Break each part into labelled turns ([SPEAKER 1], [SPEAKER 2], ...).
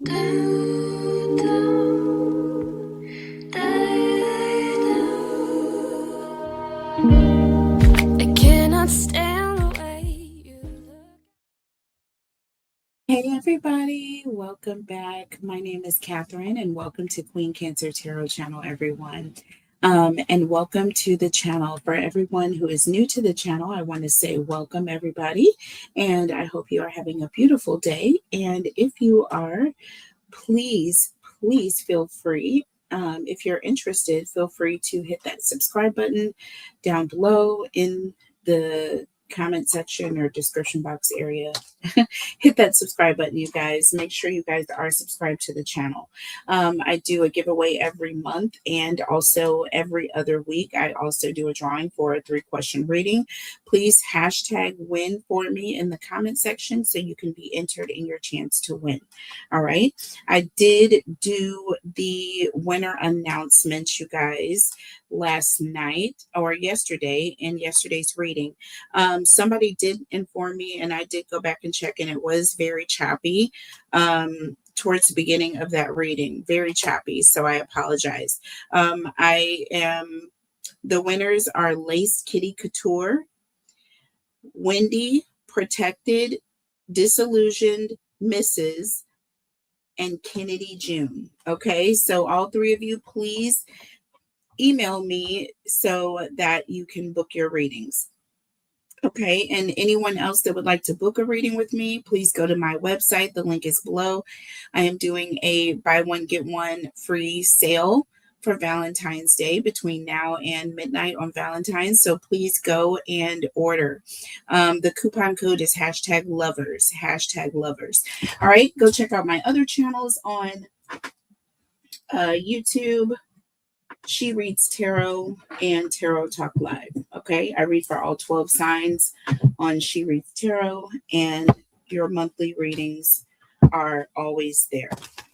[SPEAKER 1] I cannot stand the way you look.
[SPEAKER 2] Hey everybody, welcome back. My name is Catherine and welcome to Queen Cancer Tarot channel, everyone. And welcome to the channel. For everyone who is new to the channel, I want to say welcome everybody. And I hope you are having a beautiful day. And if you are, please feel free. If you're interested, feel free to hit that subscribe button down below in the comment section or description box area. Hit that subscribe button, you guys. Make sure you guys are subscribed to the channel. I do a giveaway every month and also every other week. I also do a drawing for a 3-question reading. Please hashtag win for me in the comment section so you can be entered in your chance to win. All right. I did do the winner announcements, you guys, last night or yesterday in yesterday's reading. Somebody did inform me, and I did go back and check, and it was very choppy towards the beginning of that reading. Very choppy, so I apologize. The winners are Lace Kitty Couture, Wendy, Protected, Disillusioned, Mrs., and Kennedy June. Okay, so all 3 of you, please email me so that you can book your readings. Okay, and anyone else that would like to book a reading with me, please go to my website. The link is below. I am doing a buy one, get one free sale for Valentine's Day between now and midnight on Valentine's. So please go and order. The coupon code is #lovers, #lovers. All right, go check out my other channels on YouTube. She Reads Tarot and Tarot Talk Live. Okay, I read for all 12 signs on She Reads Tarot, and your monthly readings are always there.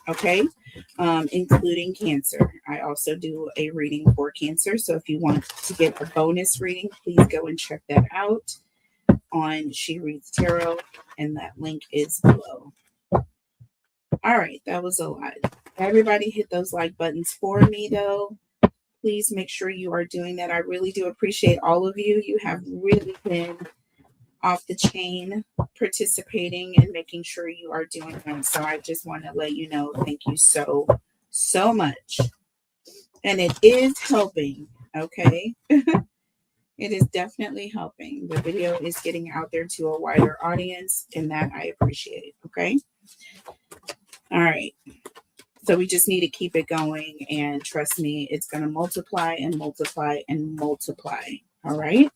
[SPEAKER 2] Okay, including Cancer. I also do a reading for Cancer. So if you want to get a bonus reading, please go and check that out on She Reads Tarot, and that link is below. All right, that was a lot. Everybody hit those like buttons for me, though. Please make sure you are doing that. I really do appreciate all of you. You have really been off the chain participating and making sure you are doing them. So I just want to let you know, thank you so much. And it is helping, okay? It is definitely helping. The video is getting out there to a wider audience, and that I appreciate, okay? All right. So we just need to keep it going, and trust me, it's going to multiply and multiply and multiply. All right.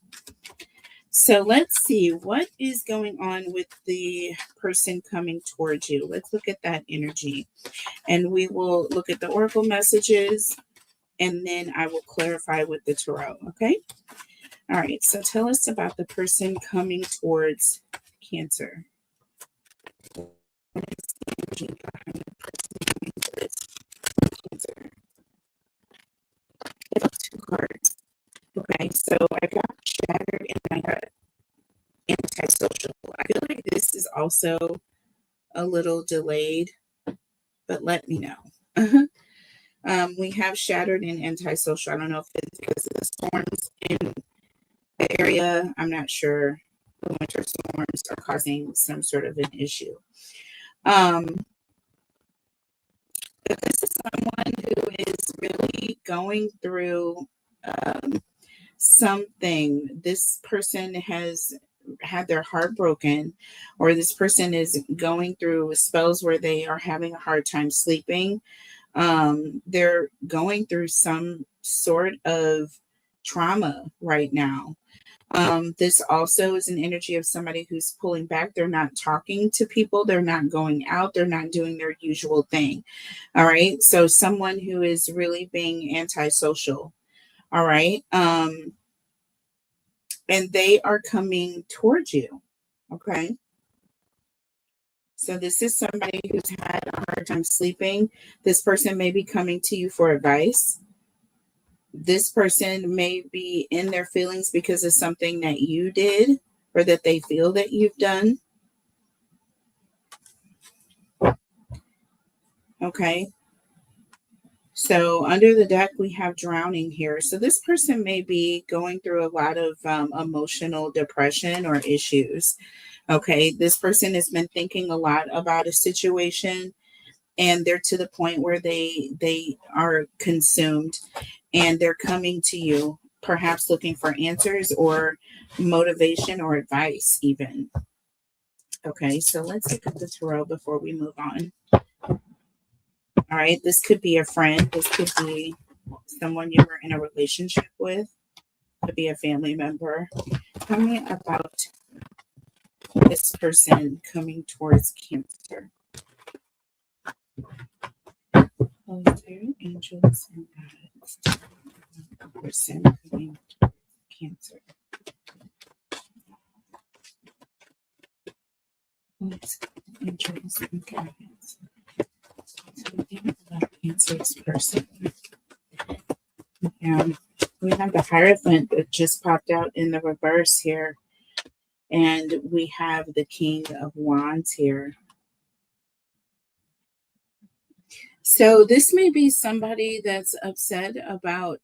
[SPEAKER 2] So let's see what is going on with the person coming towards you. Let's look at that energy, and we will look at the oracle messages, and then I will clarify with the tarot. Okay. All right. So tell us about the person coming towards Cancer. What is the energy behind the person coming towards Cancer? I got 2 cards. Okay, so I got Shattered and I got Antisocial. I feel like this is also a little delayed, but let me know. We have Shattered and Antisocial. I don't know if it's because of the storms in the area. I'm not sure. The winter storms are causing some sort of an issue. But this is someone who is really going through something. This person has had their heart broken, or this person is going through spells where they are having a hard time sleeping. They're going through some sort of trauma right now. This also is an energy of somebody who's pulling back. They're not talking to people. They're not going out. They're not doing their usual thing. All right. So someone who is really being antisocial. All right. And they are coming towards you. Okay. So this is somebody who's had a hard time sleeping. This person may be coming to you for advice. This person may be in their feelings because of something that you did or that they feel that you've done. Okay. So under the deck, we have drowning here. So this person may be going through a lot of emotional depression or issues. Okay. This person has been thinking a lot about a situation, and they're to the point where they are consumed, and they're coming to you, perhaps looking for answers or motivation or advice even. Okay, so let's look at the tarot before we move on. All right, this could be a friend. This could be someone you were in a relationship with. Could be a family member. Tell me about this person coming towards Cancer. Holy Spirit, angels, and guides. Person coming towards Cancer. Holy Spirit, angels, and guides. Something about Cancer's person. Yeah, we have the Hierophant that just popped out in the reverse here. And we have the King of Wands here. So this may be somebody that's upset about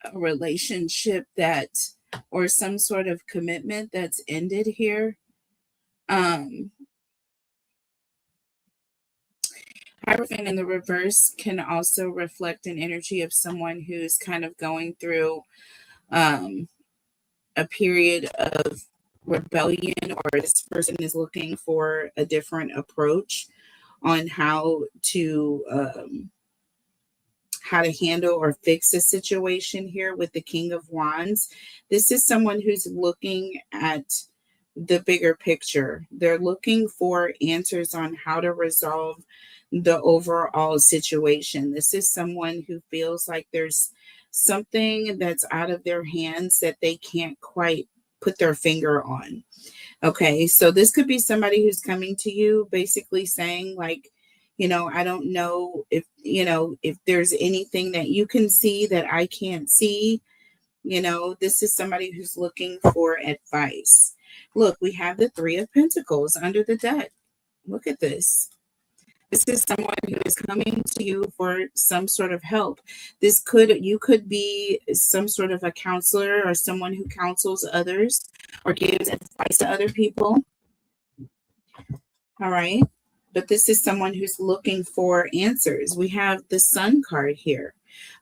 [SPEAKER 2] a relationship that, or some sort of commitment that's ended here. Hierophant in the reverse can also reflect an energy of someone who's kind of going through a period of rebellion, or this person is looking for a different approach on how to handle or fix a situation here with the King of Wands. This is someone who's looking at the bigger picture. They're looking for answers on how to resolve the overall situation. This is someone who feels like there's something that's out of their hands that they can't quite put their finger on. Okay, so this could be somebody who's coming to you basically saying, like, I don't know if there's anything that you can see that I can't see. This is somebody who's looking for advice. Look, we have the Three of Pentacles under the deck. Look at this. This is someone who is coming to you for some sort of help. You could be some sort of a counselor or someone who counsels others or gives advice to other people. All right. But this is someone who's looking for answers. We have the Sun card here.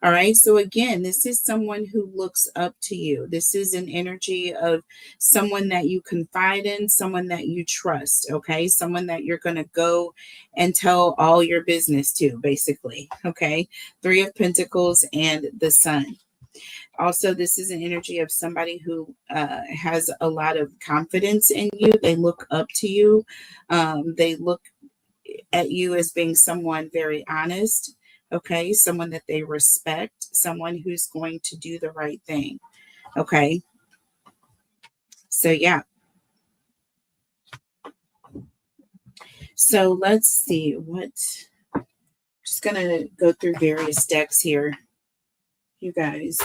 [SPEAKER 2] All right. So again, this is someone who looks up to you. This is an energy of someone that you confide in, someone that you trust. Okay. Someone that you're going to go and tell all your business to, basically. Okay. Three of Pentacles and the Sun. Also, this is an energy of somebody who has a lot of confidence in you. They look up to you. They look at you as being someone very honest. Okay. Someone that they respect, someone who's going to do the right thing. Okay. So, yeah. So let's see just going to go through various decks here, you guys.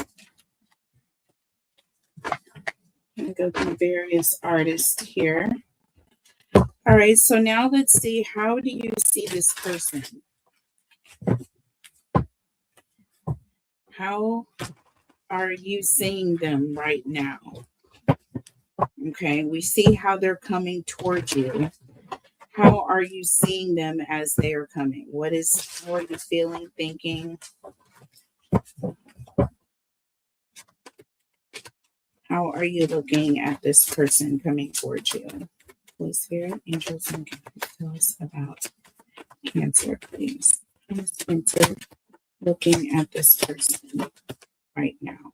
[SPEAKER 2] I'm going to go through various artists here. All right, so now let's see, how do you see this person? How are you seeing them right now? Okay, we see how they're coming towards you. How are you seeing them as they are coming? How are you feeling, thinking? How are you looking at this person coming towards you? Holy Spirit, angels, and guides, tell us about Cancer, please. Cancer, looking at this person right now.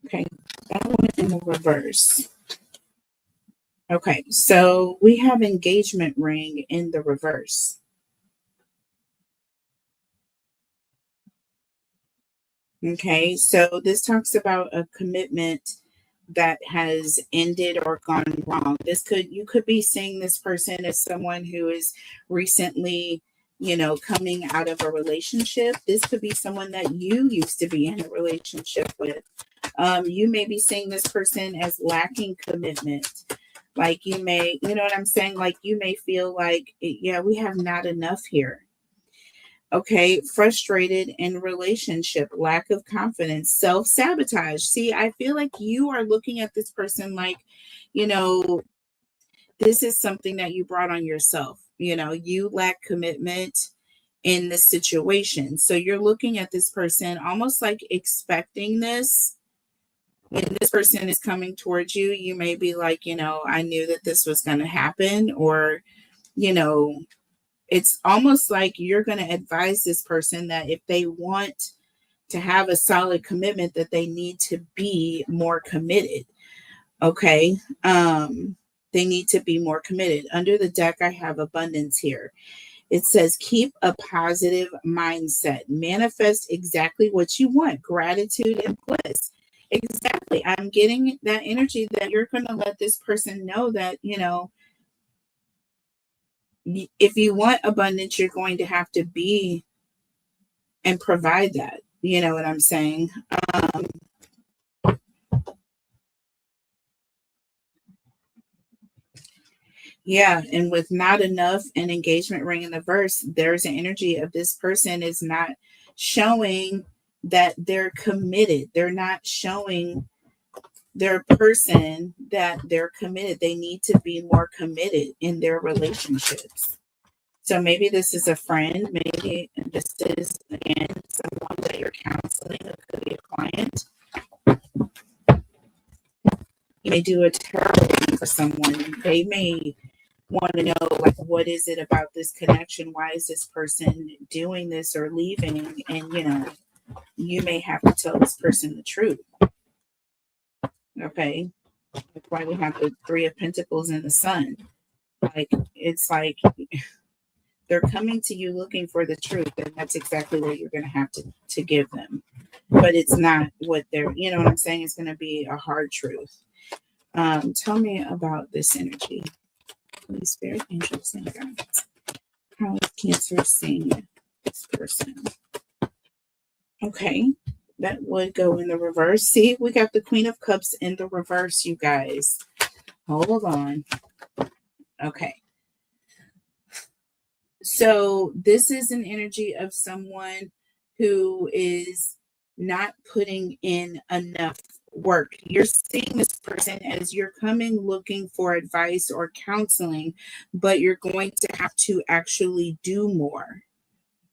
[SPEAKER 2] Okay, that one in the reverse. Okay, so we have engagement ring in the reverse. Okay, so this talks about a commitment that has ended or gone wrong. You could be seeing this person as someone who is recently, coming out of a relationship. This could be someone that you used to be in a relationship with. You may be seeing this person as lacking commitment. Like you may, you know what I'm saying? Like you may feel like, yeah, we have not enough here. Okay, frustrated in relationship, lack of confidence, self-sabotage. See, I feel like you are looking at this person like, you know, this is something that you brought on yourself. You know, you lack commitment in this situation. So you're looking at this person almost like expecting this. When this person is coming towards you, you may be like, you know, I knew that this was going to happen, or, you know, it's almost like you're going to advise this person that if they want to have a solid commitment, that they need to be more committed. Okay. They need to be more committed. Under the deck, I have abundance here. It says, keep a positive mindset, manifest exactly what you want, gratitude and bliss. Exactly. I'm getting that energy that you're going to let this person know that, you know, if you want abundance, you're going to have to be and provide that. You know what I'm saying? Yeah, and with not enough and engagement ring in the verse, there's an energy of this person is not showing that they're committed. They're not showing their person that they're committed. They need to be more committed in their relationships. So maybe this is a friend, maybe this is, again, someone that you're counseling. It could be a client. You may do a tarot reading for someone. They may want to know, like, what is it about this connection? Why is this person doing this or leaving? And, you know, you may have to tell this person the truth. Okay. That's why we have the Three of Pentacles and the Sun. Like, it's like they're coming to you looking for the truth, and that's exactly what you're going to have to give them. But it's not what they're, you know what I'm saying? It's going to be a hard truth. Tell me about this energy. Holy Spirit, angels, and guides. How is Cancer seeing this person? Okay, that would go in the reverse. See, we got the Queen of Cups in the reverse, you guys. Hold on. Okay. So this is an energy of someone who is not putting in enough work. You're seeing this person as you're coming looking for advice or counseling, but you're going to have to actually do more.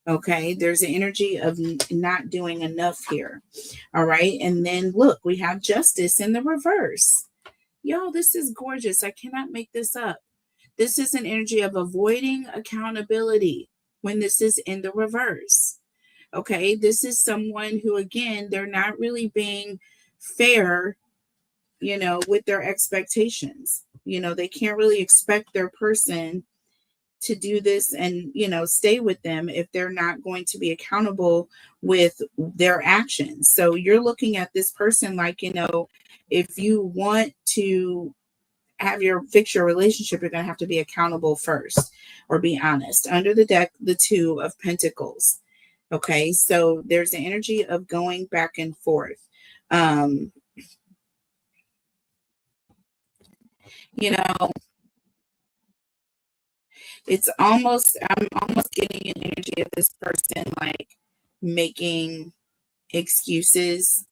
[SPEAKER 2] Okay, there's an energy of not doing enough here. All right, and then look, we have Justice in the reverse. Yo, this is gorgeous. I cannot make this up. This is an energy of avoiding accountability when this is in the reverse. Okay, this is someone who, again, they're not really being fair, you know, with their expectations. You know, they can't really expect their person to do this and, you know, stay with them if they're not going to be accountable with their actions. So you're looking at this person like, you know, if you want to fix your relationship, you're going to have to be accountable first, or be honest. Under the deck, the Two of Pentacles. Okay, so there's the energy of going back and forth. You know, I'm almost getting an energy of this person like making excuses.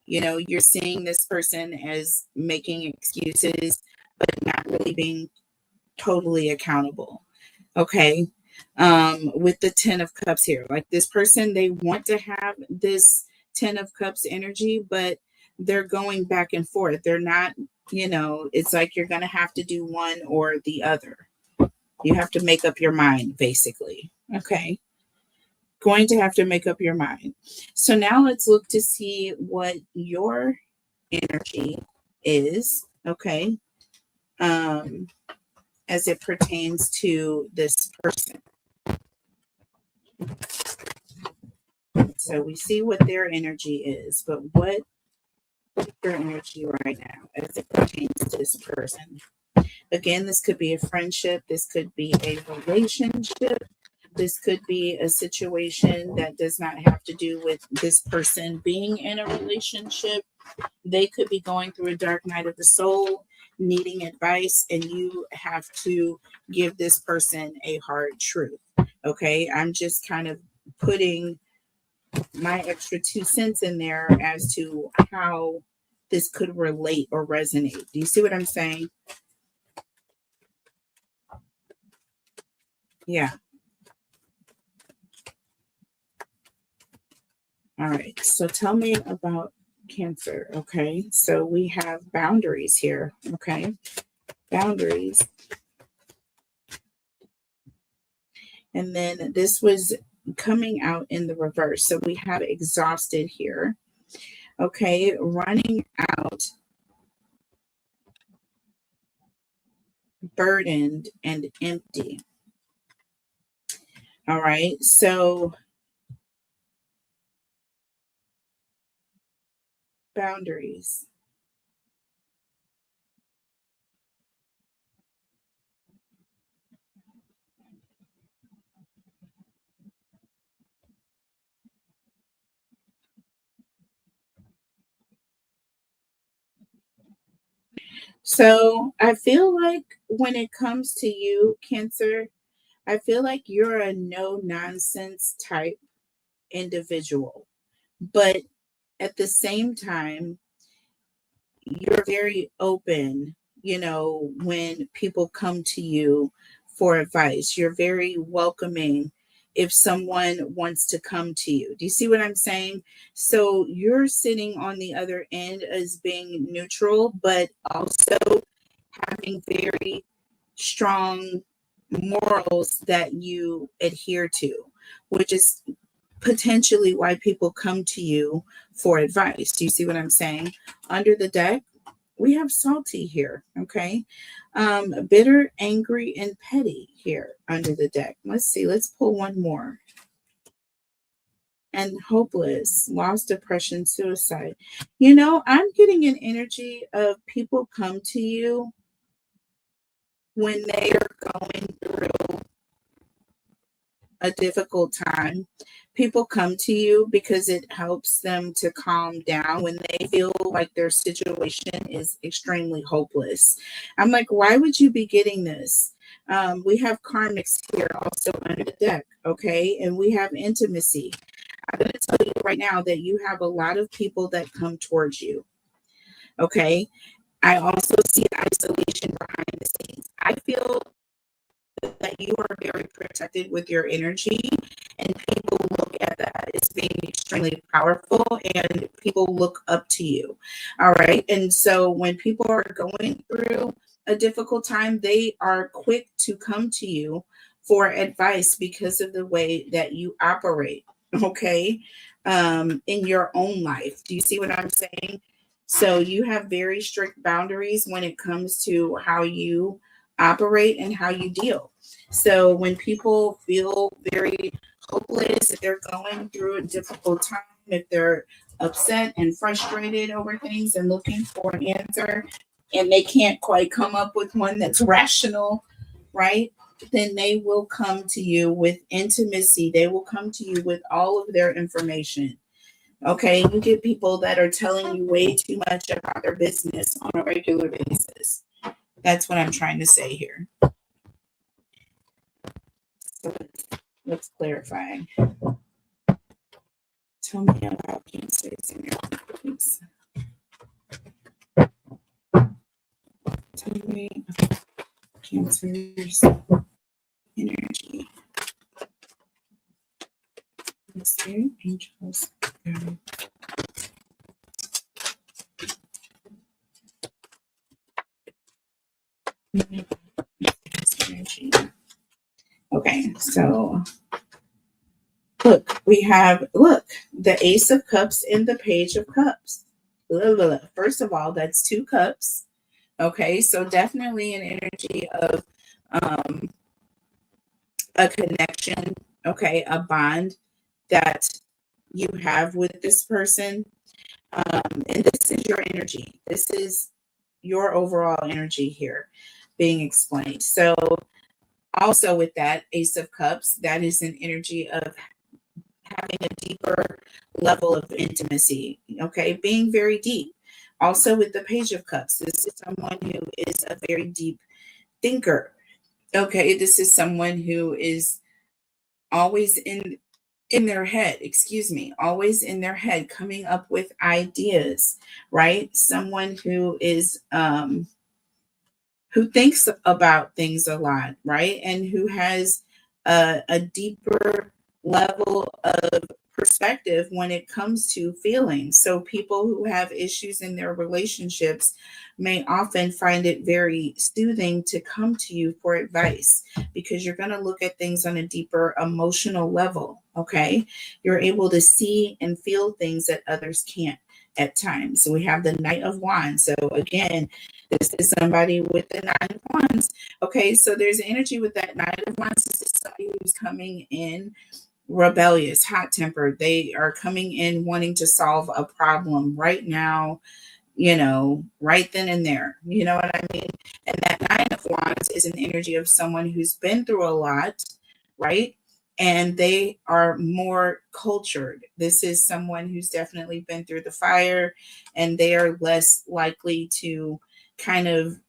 [SPEAKER 2] You know, you're seeing this person as making excuses, but not really being totally accountable. Okay. With the Ten of Cups here, like this person, they want to have this Ten of Cups energy, but they're going back and forth. They're not, you know, it's like you're going to have to do one or the other. You have to make up your mind, basically. Okay. Going to have to make up your mind. So now let's look to see what your energy is. Okay. As it pertains to this person. So we see what their energy is, but what is their energy right now as it pertains to this person? Again, this could be a friendship. This could be a relationship. This could be a situation that does not have to do with this person being in a relationship. They could be going through a dark night of the soul, needing advice, and you have to give this person a hard truth. Okay, I'm just kind of putting my extra 2 cents in there as to how this could relate or resonate. Do you see what I'm saying? Yeah. All right. So tell me about Cancer. Okay. So we have boundaries here. Okay. Boundaries. And then this was coming out in the reverse. So we have exhausted here. Okay. Running out, burdened, and empty. All right. So boundaries. So I feel like when it comes to you, Cancer, I feel like you're a no nonsense type individual. But at the same time, you're very open, when people come to you for advice. You're very welcoming if someone wants to come to you. Do you see what I'm saying? So you're sitting on the other end as being neutral, but also having very strong morals that you adhere to, which is potentially why people come to you for advice. Do you see what I'm saying? Under the deck, we have salty here. Okay. Bitter, angry, and petty here under the deck. Let's see. Let's pull one more. And hopeless, lost, depression, suicide. I'm getting an energy of people come to you when they are going through a difficult time. People come to you because it helps them to calm down when they feel like their situation is extremely hopeless. I'm like, why would you be getting this? We have karmics here also under the deck, okay? And we have intimacy. I'm going to tell you right now that you have a lot of people that come towards you, okay? I also see isolation behind the scenes. I feel that you are very protected with your energy, and people look at that as being extremely powerful, and people look up to you. All right. And so when people are going through a difficult time, they are quick to come to you for advice because of the way that you operate. Okay. In your own life. Do you see what I'm saying? So you have very strict boundaries when it comes to how you operate and how you deal. So when people feel very hopeless, if they're going through a difficult time, if they're upset and frustrated over things and looking for an answer, and they can't quite come up with one that's rational, right? Then they will come to you with intimacy. They will come to you with all of their information. Okay, you get people that are telling you way too much about their business on a regular basis. That's what I'm trying to say here. So let's clarify. Tell me about Cancer's energy, please. Tell me about Cancer's energy. Spirit, angels, guide. Energy. Okay, so we have the Ace of Cups and the Page of Cups. First of all, that's 2 cups. Okay, so definitely an energy of um, a connection, okay, a bond that you have with this person. And this is your energy. This is your overall energy here being explained. So also with that Ace of Cups, that is an energy of having a deeper level of intimacy, okay, being very deep. Also with the Page of Cups, this is someone who is a very deep thinker. Okay, this is someone who is always in their head, excuse me, always in their head, coming up with ideas, right? Someone who is who thinks about things a lot, right? And who has a deeper level of perspective when it comes to feelings. So people who have issues in their relationships may often find it very soothing to come to you for advice because you're going to look at things on a deeper emotional level, okay? You're able to see and feel things that others can't at times. So we have the Knight of Wands. So again, this is somebody with the Nine of Wands. Okay, so there's energy with that Nine of Wands. This is somebody who's coming in rebellious, hot tempered. They are coming in wanting to solve a problem right now, right then and there. You know what I mean? And that Nine of Wands is an energy of someone who's been through a lot, right? And they are more cultured. This is someone who's definitely been through the fire, and they are less likely to kind of,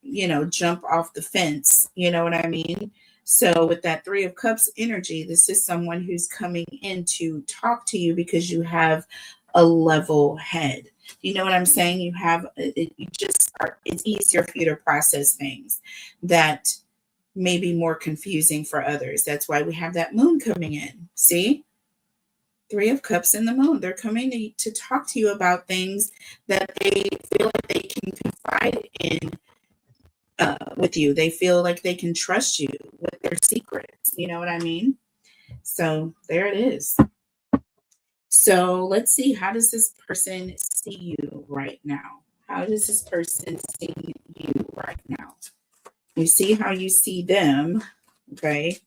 [SPEAKER 2] jump off the fence. You know what I mean? So with that Three of Cups energy, this is someone who's coming in to talk to you because you have a level head. You know what I'm saying? You have it's easier for you to process things that may be more confusing for others. That's why we have that moon coming in. See? Three of Cups and the moon. They're coming to talk to you about things that they feel like they can confide in with you. They feel like they can trust you with their secrets. You know what I mean? So there it is. So let's see. How does this person see you right now? How does this person see you right now? You see how you see them. Okay.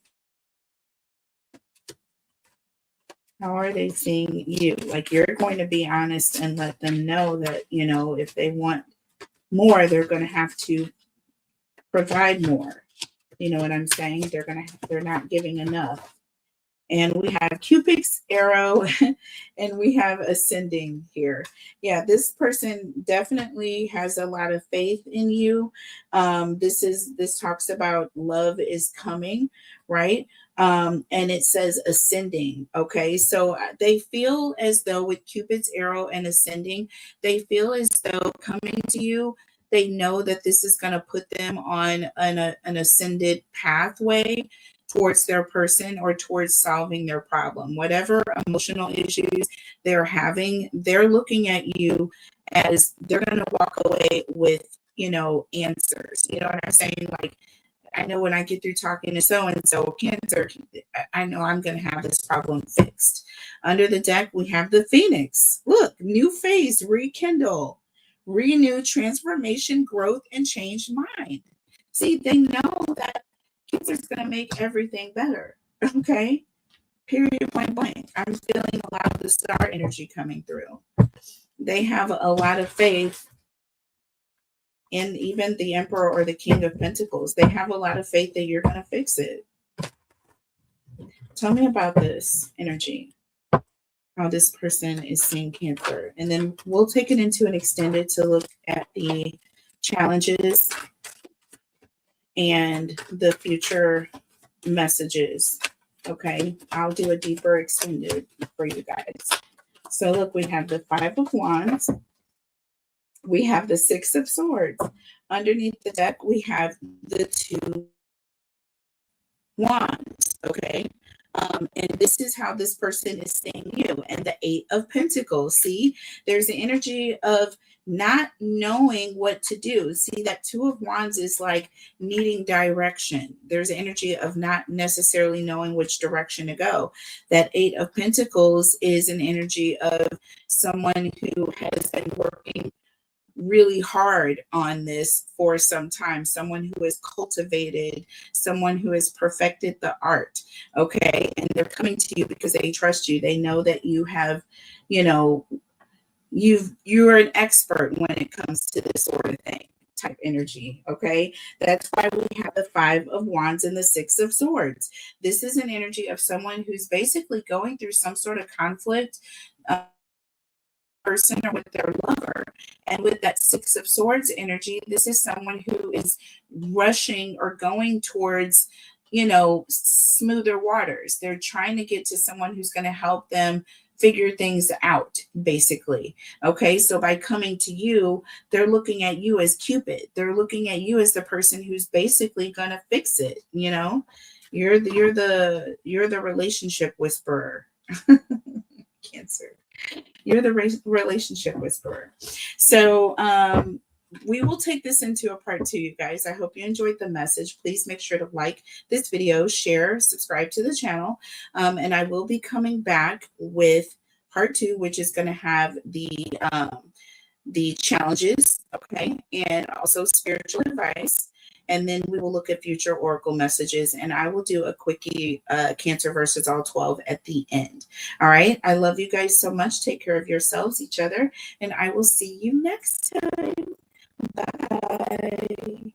[SPEAKER 2] How are they seeing you? Like, you're going to be honest and let them know that, if they want more, they're going to have to provide more. You know what I'm saying? They're not giving enough. And we have Cupid's arrow and we have ascending here. Yeah, this person definitely has a lot of faith in you. This talks about love is coming, right? And it says ascending. Okay, so they feel as though with Cupid's arrow and ascending, they feel as though coming to you, they know that this is going to put them on an ascended pathway towards their person or towards solving their problem. Whatever emotional issues they're having, they're looking at you as they're going to walk away with, answers. You know what I'm saying? Like, I know when I get through talking to so and so Cancer, I know I'm going to have this problem fixed. Under the deck, we have the Phoenix. Look, new phase, rekindle, renew, transformation, growth, and change mind. See, they know that Cancer's going to make everything better. Okay. Period, point blank. I'm feeling a lot of the star energy coming through. They have a lot of faith in even the Emperor or the King of Pentacles. They have a lot of faith that you're going to fix it. Tell me about this energy, how this person is seeing Cancer. And then we'll take it into an extended to look at the challenges and the future messages. Okay, I'll do a deeper extended for you guys. So look, we have the Five of Wands. We have the Six of Swords. Underneath the deck, we have the Two Wands. Okay. And this is how this person is seeing you. And the Eight of Pentacles. See, there's the energy of not knowing what to do. See, that Two of Wands is like needing direction. There's the energy of not necessarily knowing which direction to go. That Eight of Pentacles is an energy of someone who has been working really hard on this for some time, someone who has cultivated, someone who has perfected the art. Okay, and they're coming to you because they trust you. They know that you have, you're an expert when it comes to this sort of thing, type energy. Okay, that's why we have the Five of Wands and the Six of Swords. This is an energy of someone who's basically going through some sort of conflict person or with their lover. And with that Six of Swords energy, this is someone who is rushing or going towards, smoother waters. They're trying to get to someone who's going to help them figure things out, basically. Okay, so by coming to you, they're looking at you as Cupid. They're looking at you as the person who's basically going to fix it. You're the relationship whisperer. Cancer. You're the relationship whisperer. So we will take this into a part 2, you guys. I hope you enjoyed the message. Please make sure to like this video, share, subscribe to the channel. And I will be coming back with part 2, which is going to have the challenges, okay, and also spiritual advice. And then we will look at future oracle messages, and I will do a quickie Cancer versus all 12 at the end. All right. I love you guys so much. Take care of yourselves, each other, and I will see you next time. Bye.